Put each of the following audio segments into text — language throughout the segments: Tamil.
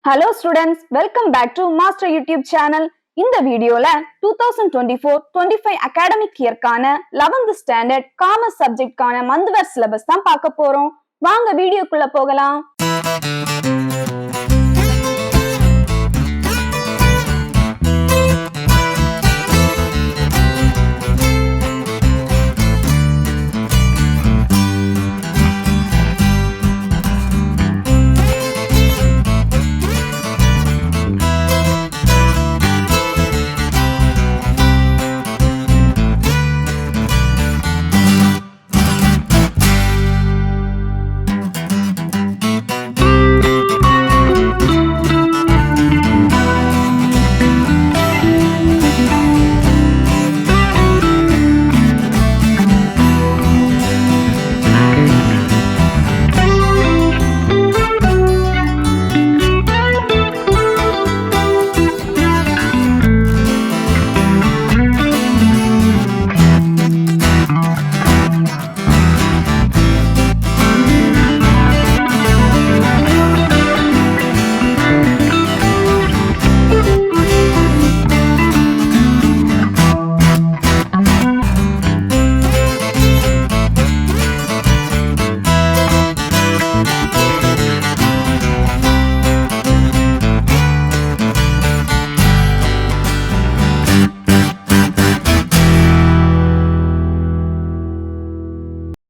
Hello students, welcome back to Master YouTube channel. இந்த வீடியோல 2024-25 academic year-கான 11th standard commerce subject-கான மந்த்வர் syllabus தான் பார்க்க போறோம். வாங்க வீடியோக்குள்ள போகலாம்.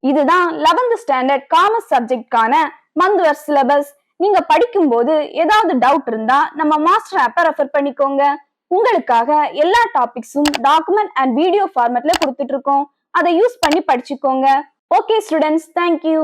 இதுதான் 11th ஸ்டாண்டர்ட் காமர்ஸ் சப்ஜெக்ட்கான மந்த்வர் சிலபஸ். நீங்க படிக்கும் போது ஏதாவது டவுட் இருந்தா நம்ம மாஸ்டர் ஆப்பை ரெஃபர் பண்ணிக்கோங்க. உங்களுக்காக எல்லா டாபிக்ஸும் டாக்குமெண்ட் அண்ட் வீடியோ ஃபார்மேட்ல கொடுத்துட்டு இருக்கோம். அதை யூஸ் பண்ணி படிச்சுக்கோங்க. Okay students, thank you.